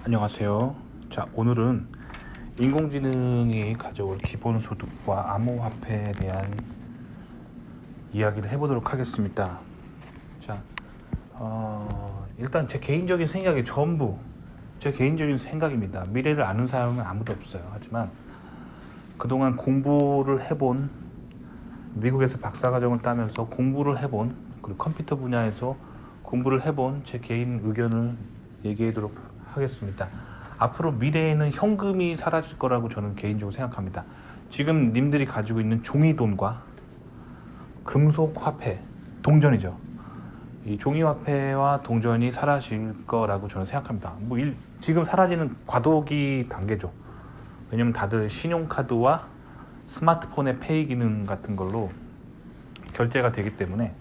안녕하세요. 자, 오늘은 인공지능이 가져올 기본소득과 암호화폐에 대한 이야기를 해보도록 하겠습니다. 자, 일단 제 개인적인 생각이 전부 제 개인적인 생각입니다. 미래를 아는 사람은 아무도 없어요. 하지만 그동안 공부를 해본, 미국에서 박사과정을 따면서 공부를 해본, 그리고 컴퓨터 분야에서 공부를 해본 제 개인 의견을 얘기하도록 하겠습니다. 앞으로 미래에는 현금이 사라질 거라고 저는 개인적으로 생각합니다. 지금 님들이 가지고 있는 종이돈과 금속 화폐, 동전이죠. 이 종이 화폐와 동전이 사라질 거라고 저는 생각합니다. 지금 사라지는 과도기 단계죠. 왜냐면 다들 신용카드와 스마트폰의 페이 기능 같은 걸로 결제가 되기 때문에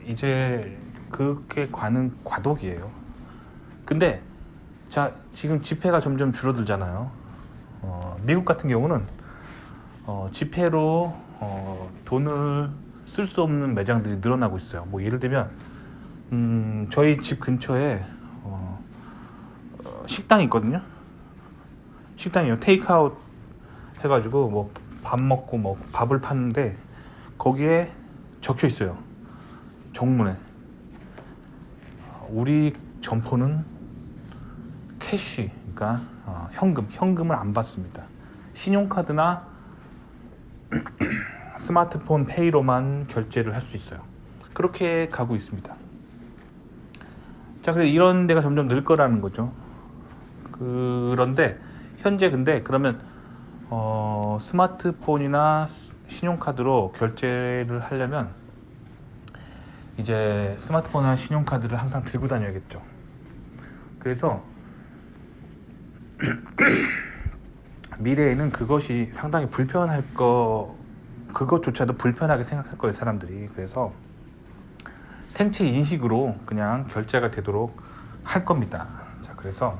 이제 그렇게 가는 과도기예요. 근데 자, 지금 지폐가 점점 줄어들잖아요. 미국 같은 경우는 지폐로 돈을 쓸 수 없는 매장들이 늘어나고 있어요. 뭐 예를 들면 저희 집 근처에 식당이 있거든요. 식당이요. 테이크아웃 해가지고 뭐 밥 먹고 뭐 밥을 파는데 거기에 적혀 있어요. 정문에 우리 점포는 캐시, 그러니까 현금을 안 받습니다. 신용카드나 스마트폰 페이로만 결제를 할 수 있어요. 그렇게 가고 있습니다. 자, 그래서 이런 데가 점점 늘 거라는 거죠. 그런데 현재 근데 그러면 스마트폰이나 신용카드로 결제를 하려면 이제 스마트폰이나 신용카드를 항상 들고 다녀야겠죠. 그래서 미래에는 그것이 상당히 그것조차도 불편하게 생각할 거예요, 사람들이. 그래서 생체 인식으로 그냥 결제가 되도록 할 겁니다. 자, 그래서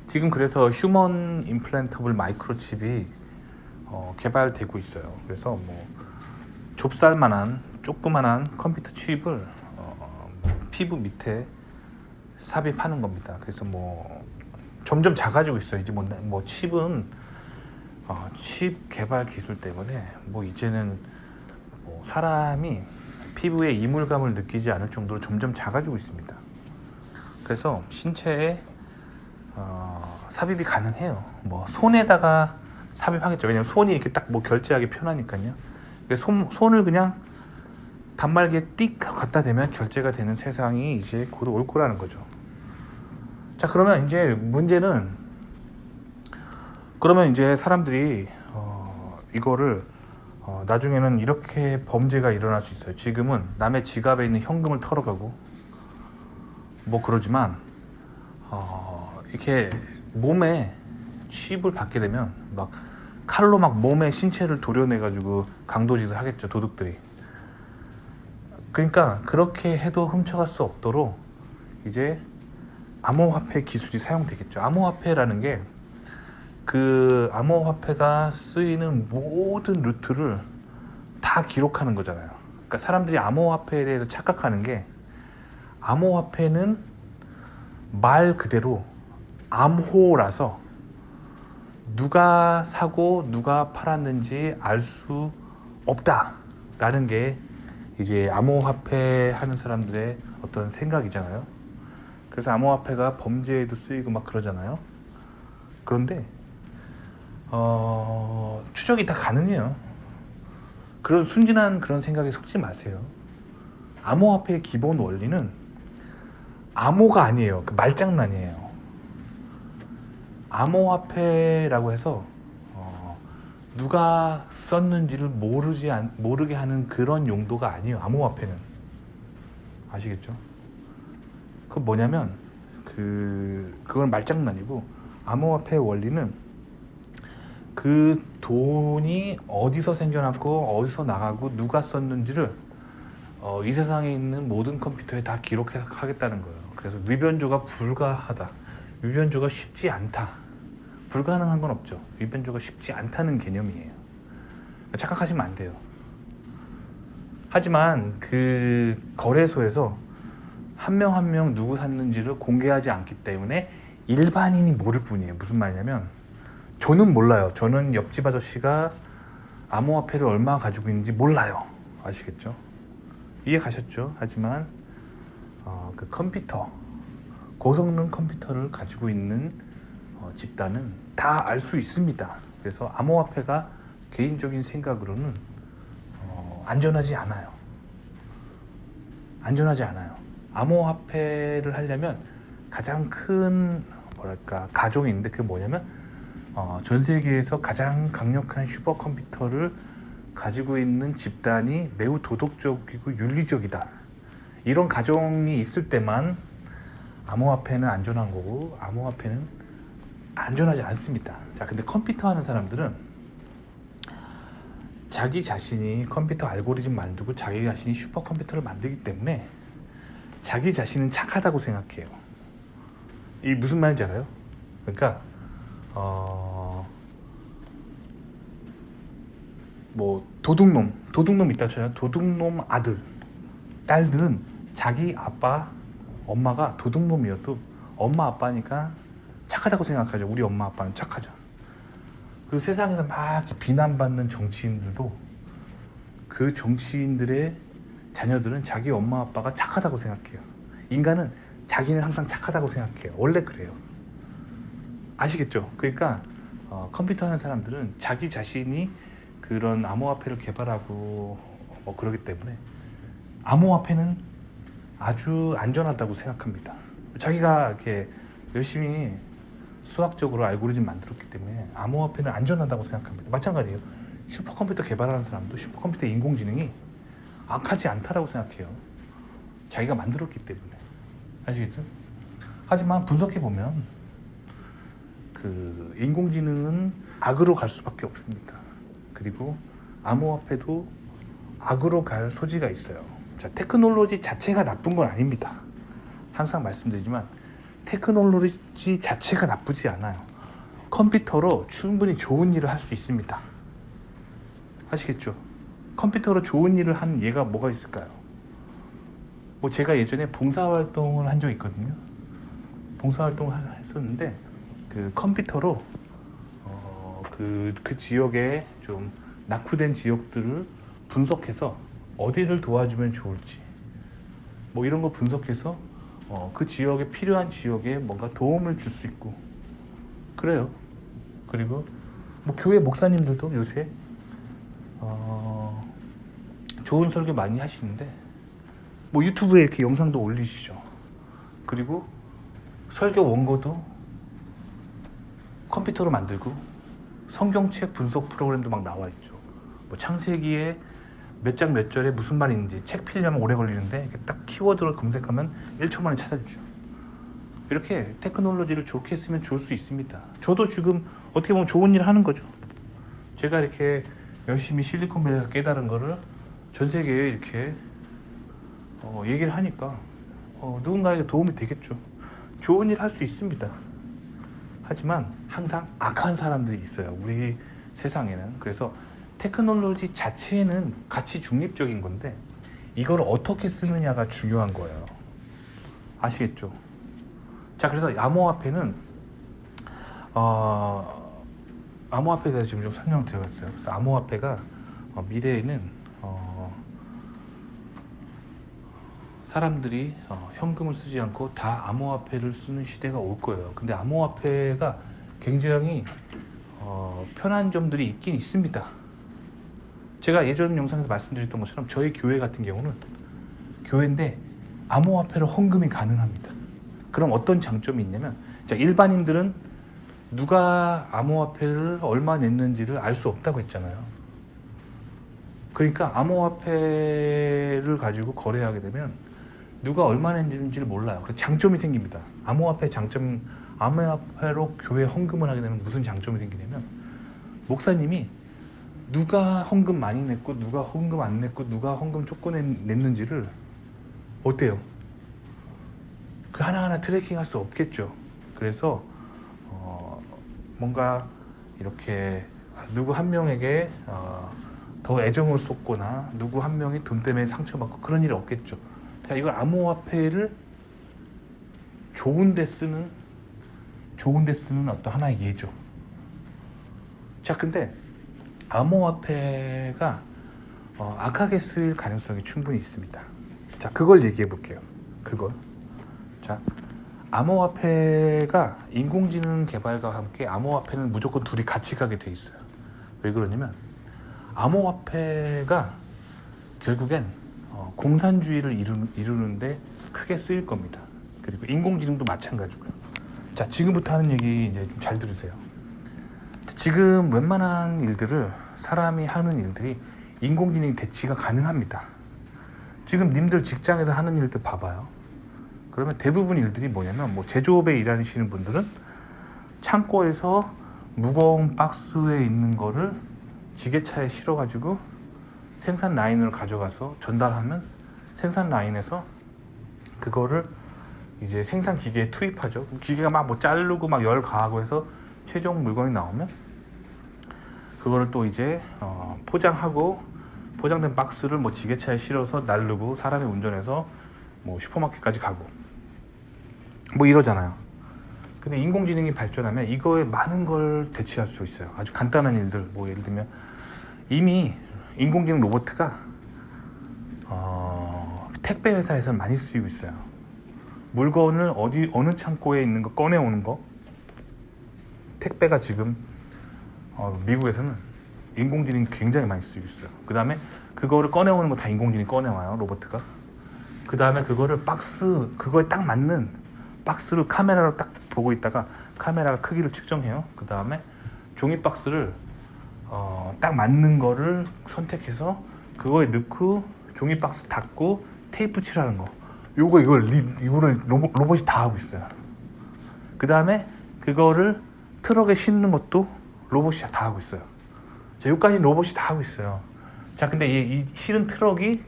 지금 그래서 휴먼 임플란터블 마이크로칩이 개발되고 있어요. 그래서 뭐 조그만한 컴퓨터 칩을 피부 밑에 삽입하는 겁니다. 그래서 뭐 점점 작아지고 있어요. 이제 뭐 칩은 칩 개발 기술 때문에 뭐 이제는 뭐 사람이 피부에 이물감을 느끼지 않을 정도로 점점 작아지고 있습니다. 그래서 신체에 삽입이 가능해요. 뭐 손에다가 삽입하겠죠. 왜냐면 손이 이렇게 딱 뭐 결제하기 편하니까요. 손을 그냥 단말기에 띡 갖다 대면 결제가 되는 세상이 이제 곧 올 거라는 거죠. 자, 그러면 이제 사람들이 이거를 나중에는 이렇게 범죄가 일어날 수 있어요. 지금은 남의 지갑에 있는 현금을 털어가고 뭐 그러지만 이렇게 몸에 칩을 받게 되면 막 칼로 막 몸의 신체를 도려내가지고 강도짓을 하겠죠, 도둑들이. 그러니까 그렇게 해도 훔쳐갈 수 없도록 이제 암호화폐 기술이 사용되겠죠. 암호화폐라는 게 그 암호화폐가 쓰이는 모든 루트를 다 기록하는 거잖아요. 그러니까 사람들이 암호화폐에 대해서 착각하는 게, 암호화폐는 말 그대로 암호라서 누가 사고 누가 팔았는지 알 수 없다라는 게 이제 암호화폐 하는 사람들의 어떤 생각이잖아요. 그래서 암호화폐가 범죄에도 쓰이고 막 그러잖아요. 그런데 추적이 다 가능해요. 그런 순진한 그런 생각에 속지 마세요. 암호화폐의 기본 원리는 암호가 아니에요. 그 말장난이에요. 암호화폐라고 해서 누가 썼는지를 모르게 하는 그런 용도가 아니에요. 암호화폐는. 아시겠죠? 그건 뭐냐면 그건 말장난이고, 암호화폐의 원리는 그 돈이 어디서 생겨났고 어디서 나가고 누가 썼는지를 이 세상에 있는 모든 컴퓨터에 다 기록하겠다는 거예요. 그래서 위변조가 불가하다. 위변조가 쉽지 않다. 불가능한 건 없죠. 위변조가 쉽지 않다는 개념이에요. 착각하시면 안 돼요. 하지만 그 거래소에서 한 명 한 명 누구 샀는지를 공개하지 않기 때문에 일반인이 모를 뿐이에요. 무슨 말이냐면 저는 몰라요. 저는 옆집 아저씨가 암호화폐를 얼마 가지고 있는지 몰라요. 아시겠죠? 이해 가셨죠? 하지만 그 컴퓨터, 고성능 컴퓨터를 가지고 있는 집단은 다 알 수 있습니다. 그래서 암호화폐가 개인적인 생각으로는 안전하지 않아요. 안전하지 않아요. 암호화폐를 하려면 가장 큰 가종이 있는데 그게 뭐냐면 전 세계에서 가장 강력한 슈퍼컴퓨터를 가지고 있는 집단이 매우 도덕적이고 윤리적이다. 이런 가정이 있을 때만 암호화폐는 안전한 거고 암호화폐는 안전하지 않습니다. 자, 근데 컴퓨터 하는 사람들은 자기 자신이 컴퓨터 알고리즘 만들고 자기 자신이 슈퍼컴퓨터를 만들기 때문에 자기 자신은 착하다고 생각해요. 이 무슨 말인지 알아요? 그러니까 뭐 도둑놈 있다 쳐요. 도둑놈 아들, 딸들은 자기 아빠, 엄마가 도둑놈이어도 엄마 아빠니까 착하다고 생각하죠. 우리 엄마 아빠는 착하죠. 그 세상에서 막 비난받는 정치인들도 그 정치인들의 자녀들은 자기 엄마 아빠가 착하다고 생각해요. 인간은 자기는 항상 착하다고 생각해요. 원래 그래요. 아시겠죠? 그러니까 컴퓨터 하는 사람들은 자기 자신이 그런 암호화폐를 개발하고 그러기 때문에 암호화폐는 아주 안전하다고 생각합니다. 자기가 이렇게 열심히 수학적으로 알고리즘 만들었기 때문에 암호화폐는 안전하다고 생각합니다. 마찬가지예요. 슈퍼컴퓨터 개발하는 사람도 슈퍼컴퓨터 인공지능이 악하지 않다라고 생각해요. 자기가 만들었기 때문에. 아시겠죠? 하지만 분석해 보면 그 인공지능은 악으로 갈 수밖에 없습니다. 그리고 암호화폐도 악으로 갈 소지가 있어요. 자, 테크놀로지 자체가 나쁜 건 아닙니다. 항상 말씀드리지만 테크놀로지 자체가 나쁘지 않아요. 컴퓨터로 충분히 좋은 일을 할 수 있습니다. 아시겠죠? 컴퓨터로 좋은 일을 하는 예가 뭐가 있을까요? 뭐 제가 예전에 봉사활동을 한 적이 있거든요. 봉사활동을 했었는데 그 컴퓨터로 그 지역에 좀 낙후된 지역들을 분석해서 어디를 도와주면 좋을지 뭐 이런 거 분석해서 그 지역에 필요한 지역에 뭔가 도움을 줄 수 있고 그래요. 그리고 뭐 교회 목사님들도 요새 좋은 설교 많이 하시는데 뭐 유튜브에 이렇게 영상도 올리시죠. 그리고 설교 원고도 컴퓨터로 만들고 성경책 분석 프로그램도 막 나와 있죠. 뭐 창세기에 몇 장 몇 절에 무슨 말이 있는지 책 필려면 오래 걸리는데 이렇게 딱 키워드를 검색하면 1초 만에 찾아주죠. 이렇게 테크놀로지를 좋게 쓰면 좋을 수 있습니다. 저도 지금 어떻게 보면 좋은 일을 하는 거죠. 제가 이렇게 열심히 실리콘밸리에서 깨달은 거를 전 세계에 이렇게 얘기를 하니까 누군가에게 도움이 되겠죠. 좋은 일 할 수 있습니다. 하지만 항상 악한 사람들이 있어요. 우리 세상에는. 그래서 테크놀로지 자체는 가치 중립적인 건데 이걸 어떻게 쓰느냐가 중요한 거예요. 아시겠죠? 자, 그래서 암호화폐는 암호화폐에 대해서 지금 좀 설명드렸어요. 그래서 암호화폐가 미래에는 사람들이 현금을 쓰지 않고 다 암호화폐를 쓰는 시대가 올 거예요. 근데 암호화폐가 굉장히 편한 점들이 있긴 있습니다. 제가 예전 영상에서 말씀드렸던 것처럼 저희 교회 같은 경우는 교회인데 암호화폐로 헌금이 가능합니다. 그럼 어떤 장점이 있냐면 일반인들은 누가 암호화폐를 얼마 냈는지를 알 수 없다고 했잖아요. 그러니까 암호화폐를 가지고 거래하게 되면 누가 얼마 냈는지를 몰라요. 그래서 장점이 생깁니다. 암호화폐로 교회 헌금을 하게 되면 무슨 장점이 생기냐면 목사님이 누가 헌금 많이 냈고 누가 헌금 안 냈고 누가 헌금 조금 냈는지를 어때요? 그 하나하나 트래킹할 수 없겠죠. 그래서 뭔가 이렇게 누구 한 명에게 더 애정을 쏟거나 누구 한 명이 돈 때문에 상처받고 그런 일이 없겠죠. 자, 이걸 암호화폐를 좋은데 쓰는 어떤 하나의 예죠. 자, 근데 암호화폐가 악하게 쓰일 가능성이 충분히 있습니다. 자, 그걸 얘기해 볼게요. 자, 암호화폐가 인공지능 개발과 함께 암호화폐는 무조건 둘이 같이 가게 돼 있어요. 왜 그러냐면 암호화폐가 결국엔 공산주의를 이루는데 크게 쓰일 겁니다. 그리고 인공지능도 마찬가지고요. 자, 지금부터 하는 얘기 이제 좀 잘 들으세요. 지금 웬만한 일들을 사람이 하는 일들이 인공지능이 대치가 가능합니다. 지금 님들 직장에서 하는 일들 봐봐요. 그러면 대부분 일들이 뭐냐면 뭐 제조업에 일하시는 분들은 창고에서 무거운 박스에 있는 거를 지게차에 실어가지고 생산 라인을 가져가서 전달하면 생산 라인에서 그거를 이제 생산 기계에 투입하죠. 기계가 막 뭐 자르고 막 열 가하고 해서 최종 물건이 나오면 그거를 또 이제 포장하고 포장된 박스를 뭐 지게차에 실어서 나르고 사람이 운전해서 뭐 슈퍼마켓까지 가고 뭐 이러잖아요. 근데 인공지능이 발전하면 이거에 많은 걸 대체할 수 있어요. 아주 간단한 일들, 뭐 예를 들면 이미 인공지능 로봇가 택배 회사에서 많이 쓰이고 있어요. 물건을 어느 창고에 있는 거 꺼내오는 거. 택배가 지금 미국에서는 인공지능이 굉장히 많이 쓰이고 있어요. 그 다음에 그거를 꺼내오는 거 다 인공지능이 꺼내와요, 로봇가. 그 다음에 그거를 그거에 딱 맞는 박스를 카메라로 딱 보고 있다가 카메라가 크기를 측정해요. 그 다음에 종이 박스를 딱 맞는 거를 선택해서 그거에 넣고 종이 박스 닫고 테이프 칠하는 거. 이거를 로봇이 다 하고 있어요. 그 다음에 그거를 트럭에 싣는 것도 로봇이 다 하고 있어요. 자, 여기까지 로봇이 다 하고 있어요. 자, 근데 이 실은 트럭이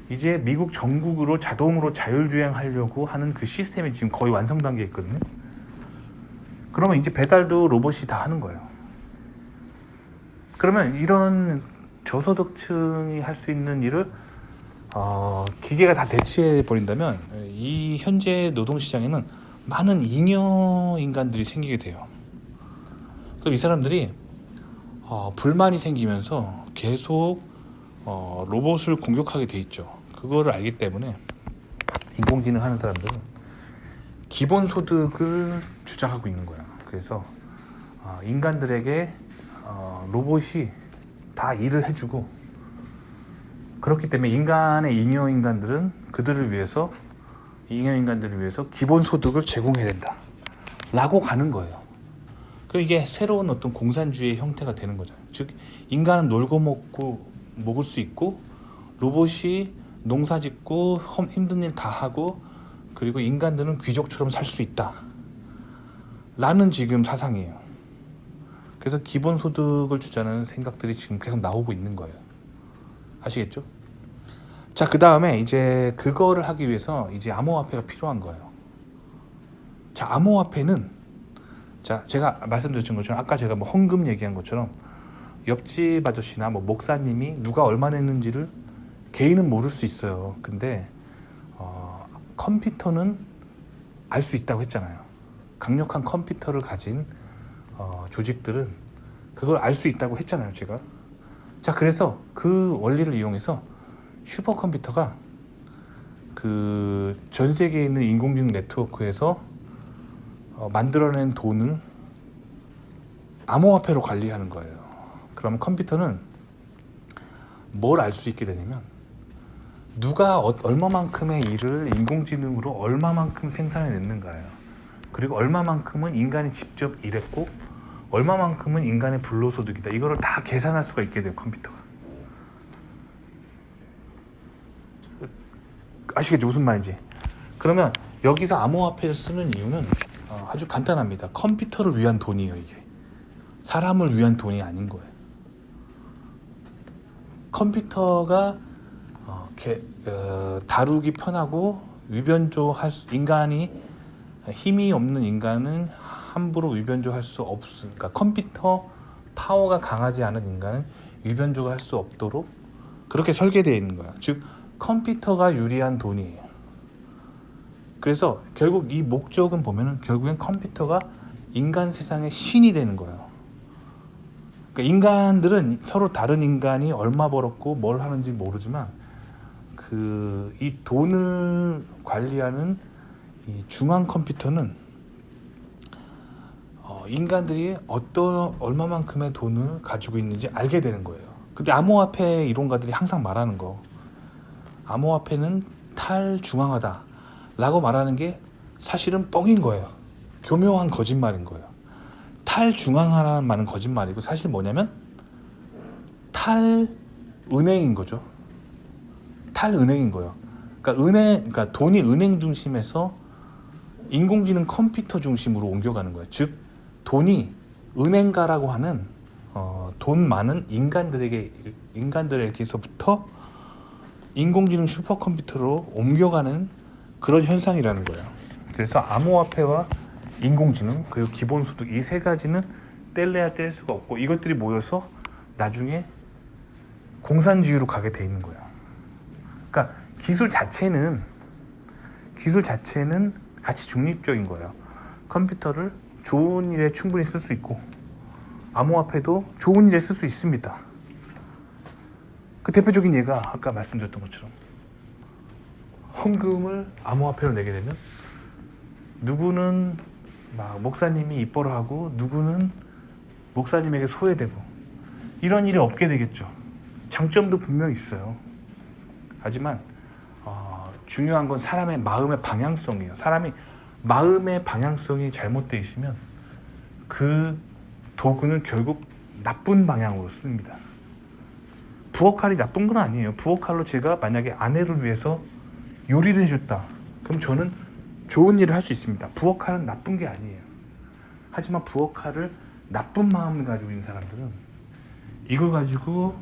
이제 미국 전국으로 자동으로 자율주행하려고 하는 그 시스템이 지금 거의 완성 단계에 있거든요. 그러면 이제 배달도 로봇이 다 하는 거예요. 그러면 이런 저소득층이 할 수 있는 일을 기계가 다 대체해 버린다면 이 현재 노동시장에는 많은 잉여 인간들이 생기게 돼요. 그럼 이 사람들이 불만이 생기면서 계속 로봇을 공격하게 돼 있죠. 그거를 알기 때문에 인공지능 하는 사람들은 기본소득을 주장하고 있는 거야. 그래서 인간들에게 로봇이 다 일을 해주고, 그렇기 때문에 잉여 인간들을 위해서 기본소득을 제공해야 된다 라고 가는 거예요. 그럼 이게 새로운 어떤 공산주의의 형태가 되는 거죠. 즉 인간은 놀고 먹을 수 있고 로봇이 농사 짓고 힘든 일 다 하고, 그리고 인간들은 귀족처럼 살 수 있다 라는 지금 사상이에요. 그래서 기본소득을 주자는 생각들이 지금 계속 나오고 있는 거예요. 아시겠죠? 자, 그 다음에 이제 그거를 하기 위해서 이제 암호화폐가 필요한 거예요. 자, 암호화폐는 제가 말씀드렸던 것처럼 아까 제가 뭐 헌금 얘기한 것처럼 옆집 아저씨나 뭐 목사님이 누가 얼마 냈는지를 개인은 모를 수 있어요. 근데 컴퓨터는 알 수 있다고 했잖아요. 강력한 컴퓨터를 가진 조직들은 그걸 알 수 있다고 했잖아요, 제가. 자, 그래서 그 원리를 이용해서 슈퍼컴퓨터가 그 전 세계에 있는 인공지능 네트워크에서 만들어낸 돈을 암호화폐로 관리하는 거예요. 그러면 컴퓨터는 뭘 알 수 있게 되냐면 누가 얼마만큼의 일을 인공지능으로 얼마만큼 생산해냈는가예요. 그리고 얼마만큼은 인간이 직접 일했고 얼마만큼은 인간의 불로소득이다. 이거를 다 계산할 수가 있게 돼요, 컴퓨터가. 아시겠죠? 무슨 말인지. 그러면 여기서 암호화폐를 쓰는 이유는 아주 간단합니다. 컴퓨터를 위한 돈이에요, 이게. 사람을 위한 돈이 아닌 거예요. 컴퓨터가 다루기 편하고 인간이 힘이 없는 인간은 함부로 위변조할 수 없으니까, 컴퓨터 파워가 강하지 않은 인간은 위변조가 할 수 없도록 그렇게 설계되어 있는 거야. 즉 컴퓨터가 유리한 돈이에요. 그래서 결국 이 목적은 보면은 결국엔 컴퓨터가 인간 세상의 신이 되는 거예요. 그러니까 인간들은 서로 다른 인간이 얼마 벌었고 뭘 하는지 모르지만 이 돈을 관리하는 이 중앙 컴퓨터는 인간들이 얼마만큼의 돈을 가지고 있는지 알게 되는 거예요. 근데 암호화폐 이론가들이 항상 말하는 거, 암호화폐는 탈중앙화다 라고 말하는 게 사실은 뻥인 거예요. 교묘한 거짓말인 거예요. 탈중앙화라는 말은 거짓말이고 사실 뭐냐면 탈은행인 거죠. 탈은행인 거예요. 그러니까 돈이 은행 중심에서 인공지능 컴퓨터 중심으로 옮겨가는 거예요. 즉 돈이 은행가라고 하는 돈 많은 인간들에게서부터 인공지능 슈퍼컴퓨터로 옮겨가는 그런 현상이라는 거예요. 그래서 암호화폐와 인공지능 그리고 기본소득 이 세 가지는 뗄래야 뗄 수가 없고 이것들이 모여서 나중에 공산주의로 가게 돼 있는 거예요. 그러니까 기술 자체는 가치 중립적인 거예요. 컴퓨터를 좋은 일에 충분히 쓸 수 있고 암호화폐도 좋은 일에 쓸 수 있습니다. 그 대표적인 예가 아까 말씀드렸던 것처럼 헌금을 암호화폐로 내게 되면 누구는 막 목사님이 이뻐라하고 누구는 목사님에게 소외되고 이런 일이 없게 되겠죠. 장점도 분명히 있어요. 하지만 중요한 건 사람의 마음의 방향성이에요. 사람이 마음의 방향성이 잘못되어 있으면 그 도구는 결국 나쁜 방향으로 씁니다. 부엌칼이 나쁜 건 아니에요. 부엌칼로 제가 만약에 아내를 위해서 요리를 해줬다. 그럼 저는 좋은 일을 할 수 있습니다. 부엌칼은 나쁜 게 아니에요. 하지만 부엌칼을 나쁜 마음을 가지고 있는 사람들은 이걸 가지고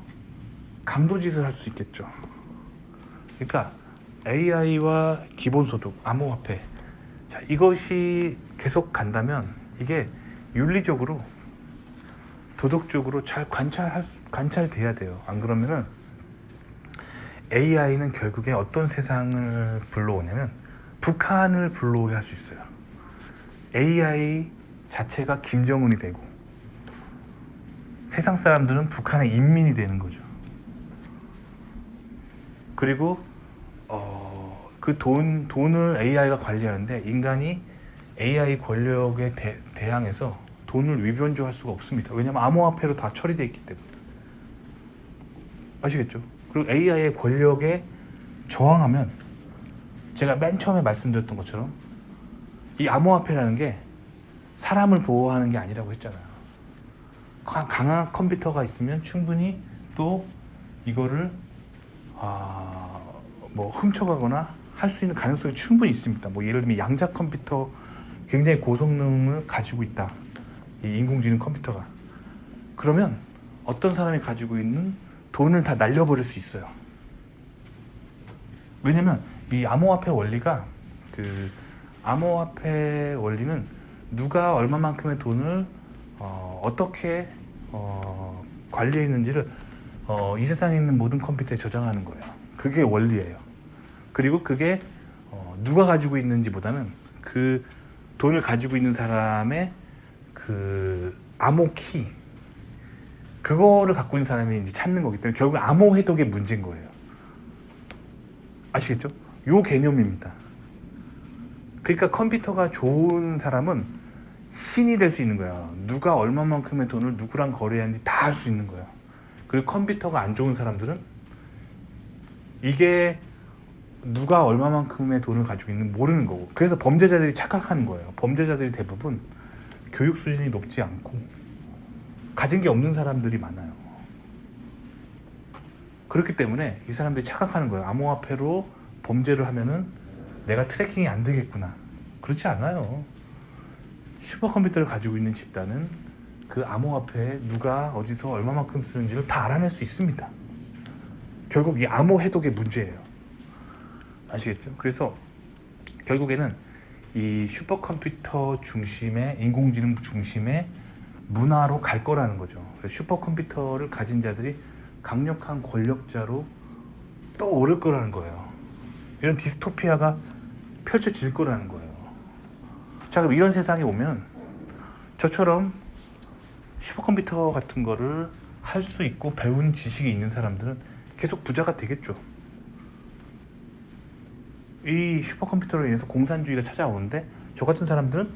강도짓을 할 수 있겠죠. 그러니까 AI와 기본소득, 암호화폐 자, 이것이 계속 간다면 이게 윤리적으로 도덕적으로 잘 관찰돼야 돼요. 안 그러면은 AI는 결국에 어떤 세상을 불러오냐면 북한을 불러오게 할 수 있어요. AI 자체가 김정은이 되고 세상 사람들은 북한의 인민이 되는 거죠. 그리고 그 돈을 AI가 관리하는데 인간이 AI 권력에 대항해서 돈을 위변조할 수가 없습니다. 왜냐하면 암호화폐로 다 처리되어 있기 때문에. 아시겠죠? 그리고 AI의 권력에 저항하면 제가 맨 처음에 말씀드렸던 것처럼 이 암호화폐라는 게 사람을 보호하는 게 아니라고 했잖아요. 강한 컴퓨터가 있으면 충분히 또 이거를 훔쳐가거나 할 수 있는 가능성이 충분히 있습니다. 예를 들면 양자 컴퓨터 굉장히 고성능을 가지고 있다. 이 인공지능 컴퓨터가. 그러면 어떤 사람이 가지고 있는 돈을 다 날려버릴 수 있어요. 왜냐면 이 암호화폐 원리가 암호화폐 원리는 누가 얼마만큼의 돈을 어떻게 관리했는지를 이 세상에 있는 모든 컴퓨터에 저장하는 거예요. 그게 원리예요. 그리고 그게 누가 가지고 있는지보다는 그 돈을 가지고 있는 사람의 그 암호키 그거를 갖고 있는 사람이 이제 찾는 거기 때문에 결국 암호 해독의 문제인 거예요. 아시겠죠? 요 개념입니다. 그러니까 컴퓨터가 좋은 사람은 신이 될 수 있는 거야. 누가 얼마만큼의 돈을 누구랑 거래하는지 다 알 수 있는 거야. 그리고 컴퓨터가 안 좋은 사람들은 이게 누가 얼마만큼의 돈을 가지고 있는지 모르는 거고. 그래서 범죄자들이 착각하는 거예요. 범죄자들이 대부분 교육 수준이 높지 않고 가진 게 없는 사람들이 많아요. 그렇기 때문에 이 사람들이 착각하는 거예요. 암호화폐로 범죄를 하면은 내가 트래킹이 안 되겠구나. 그렇지 않아요. 슈퍼컴퓨터를 가지고 있는 집단은 그 암호화폐에 누가 어디서 얼마만큼 쓰는지를 다 알아낼 수 있습니다. 결국 이 암호 해독의 문제예요. 아시겠죠? 그래서 결국에는 이 슈퍼컴퓨터 중심의 인공지능 중심의 문화로 갈 거라는 거죠. 그래서 슈퍼컴퓨터를 가진 자들이 강력한 권력자로 떠오를 거라는 거예요. 이런 디스토피아가 펼쳐질 거라는 거예요. 자, 그럼 이런 세상에 오면 저처럼 슈퍼컴퓨터 같은 거를 할 수 있고 배운 지식이 있는 사람들은 계속 부자가 되겠죠. 이 슈퍼컴퓨터로 인해서 공산주의가 찾아오는데 저 같은 사람들은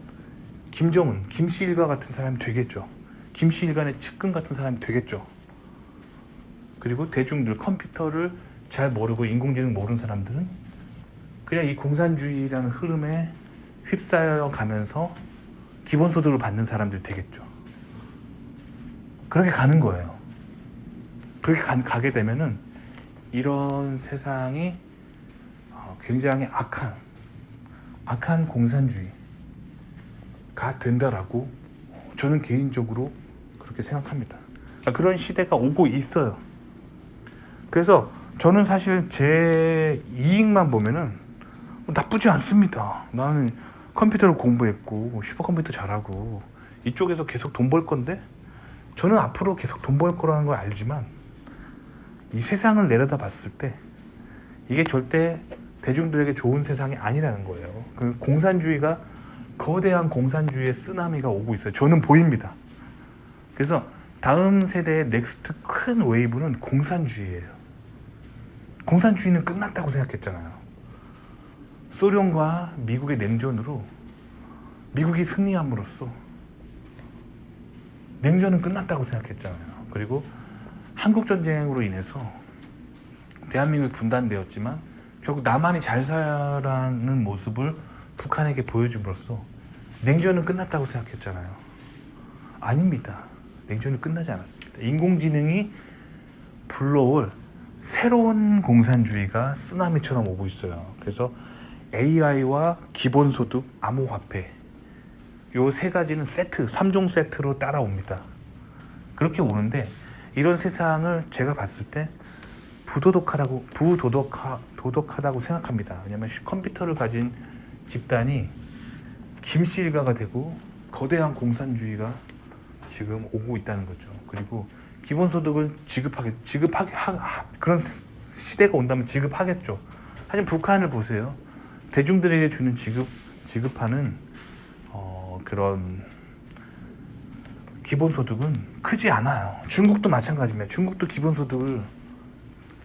김정은, 김씨 일가 같은 사람이 되겠죠. 김씨 일간의 측근 같은 사람이 되겠죠. 그리고 대중들, 컴퓨터를 잘 모르고 인공지능 모르는 사람들은 그냥 이 공산주의라는 흐름에 휩싸여 가면서 기본소득을 받는 사람들이 되겠죠. 그렇게 가는 거예요. 그렇게 가게 되면은 이런 세상이 굉장히 악한 공산주의가 된다라고 저는 개인적으로 그렇게 생각합니다. 그런 시대가 오고 있어요. 그래서 저는 사실 제 이익만 보면은 나쁘지 않습니다. 나는 컴퓨터를 공부했고 슈퍼컴퓨터 잘하고 이쪽에서 계속 돈 벌 건데 저는 앞으로 계속 돈 벌 거라는 걸 알지만 이 세상을 내려다 봤을 때 이게 절대 대중들에게 좋은 세상이 아니라는 거예요. 그 공산주의가 거대한 공산주의의 쓰나미가 오고 있어요. 저는 보입니다. 그래서 다음 세대의 넥스트 큰 웨이브는 공산주의예요. 공산주의는 끝났다고 생각했잖아요. 소련과 미국의 냉전으로 미국이 승리함으로써 냉전은 끝났다고 생각했잖아요. 그리고 한국전쟁으로 인해서 대한민국이 분단되었지만 결국 남한이 잘 살아가는 모습을 북한에게 보여줌으로써 냉전은 끝났다고 생각했잖아요. 아닙니다. 냉전은 끝나지 않았습니다. 인공지능이 불러올 새로운 공산주의가 쓰나미처럼 오고 있어요. 그래서 AI와 기본소득, 암호화폐 요 세 가지는 세트, 3종 세트로 따라옵니다. 그렇게 오는데 이런 세상을 제가 봤을 때 부도덕하다고 생각합니다. 왜냐하면 컴퓨터를 가진 집단이 김씨 일가가 되고 거대한 공산주의가 지금 오고 있다는 거죠. 그리고 기본소득을 그런 시대가 온다면 지급하겠죠. 하지만 북한을 보세요. 대중들에게 주는 지급하는 그런 기본소득은 크지 않아요. 중국도 마찬가지입니다. 중국도 기본소득을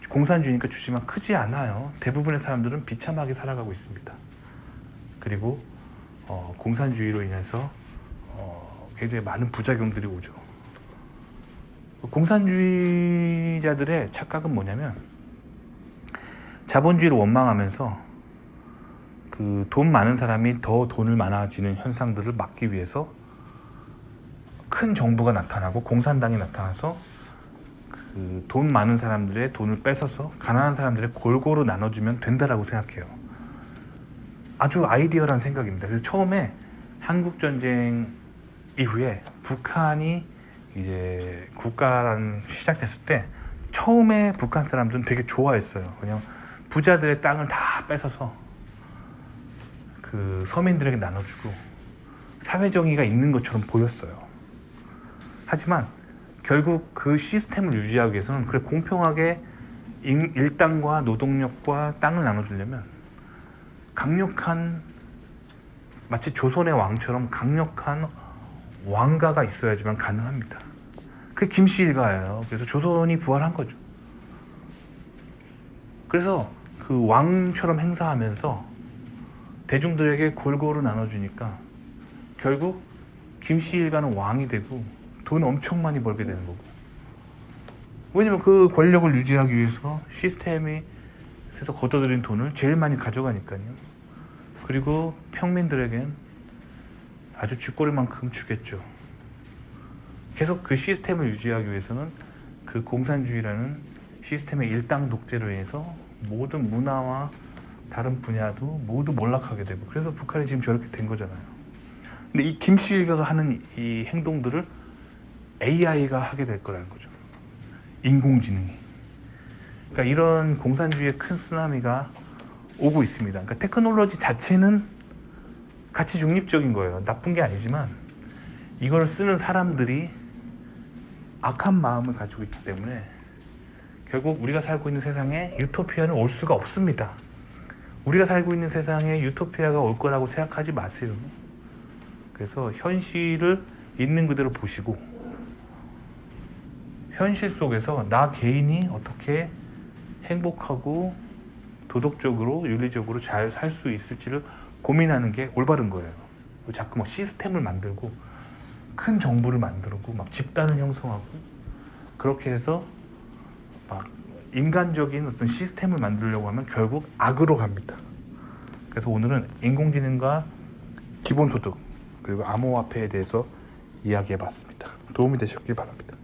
공산주의니까 주지만 크지 않아요. 대부분의 사람들은 비참하게 살아가고 있습니다. 그리고 공산주의로 인해서 굉장히 많은 부작용들이 오죠. 공산주의자들의 착각은 뭐냐면 자본주의를 원망하면서 그 돈 많은 사람이 더 돈을 많아지는 현상들을 막기 위해서 큰 정부가 나타나고 공산당이 나타나서 그 돈 많은 사람들의 돈을 뺏어서 가난한 사람들의 골고루 나눠주면 된다라고 생각해요. 아주 아이디어란 생각입니다. 그래서 처음에 한국전쟁 이후에 북한이 이제 국가란 시작됐을 때 처음에 북한 사람들은 되게 좋아했어요. 그냥 부자들의 땅을 다 뺏어서 그 서민들에게 나눠주고 사회정의가 있는 것처럼 보였어요. 하지만 결국 그 시스템을 유지하기 위해서는 그래 공평하게 일당과 노동력과 땅을 나눠주려면 강력한 마치 조선의 왕처럼 강력한 왕가가 있어야지만 가능합니다. 그게 김씨 일가예요. 그래서 조선이 부활한 거죠. 그래서 그 왕처럼 행사하면서 대중들에게 골고루 나눠주니까 결국 김씨 일가는 왕이 되고 돈 엄청 많이 벌게 되는 거고. 왜냐면 그 권력을 유지하기 위해서 시스템에서 걷어들인 돈을 제일 많이 가져가니까요. 그리고 평민들에겐 아주 쥐꼬리만큼 주겠죠. 계속 그 시스템을 유지하기 위해서는 그 공산주의라는 시스템의 일당 독재로 인해서 모든 문화와 다른 분야도 모두 몰락하게 되고, 그래서 북한이 지금 저렇게 된 거잖아요. 근데 이 김씨 일가가 하는 이 행동들을 AI가 하게 될 거라는 거죠. 인공지능이. 그러니까 이런 공산주의의 큰 쓰나미가 오고 있습니다. 그러니까 테크놀로지 자체는 가치 중립적인 거예요. 나쁜 게 아니지만 이걸 쓰는 사람들이 악한 마음을 가지고 있기 때문에 결국 우리가 살고 있는 세상에 유토피아는 올 수가 없습니다. 우리가 살고 있는 세상에 유토피아가 올 거라고 생각하지 마세요. 그래서 현실을 있는 그대로 보시고 현실 속에서 나 개인이 어떻게 행복하고 도덕적으로 윤리적으로 잘 살 수 있을지를 고민하는 게 올바른 거예요. 자꾸 막 시스템을 만들고 큰 정부를 만들고 막 집단을 형성하고 그렇게 해서 막 인간적인 어떤 시스템을 만들려고 하면 결국 악으로 갑니다. 그래서 오늘은 인공지능과 기본소득 그리고 암호화폐에 대해서 이야기해봤습니다. 도움이 되셨길 바랍니다.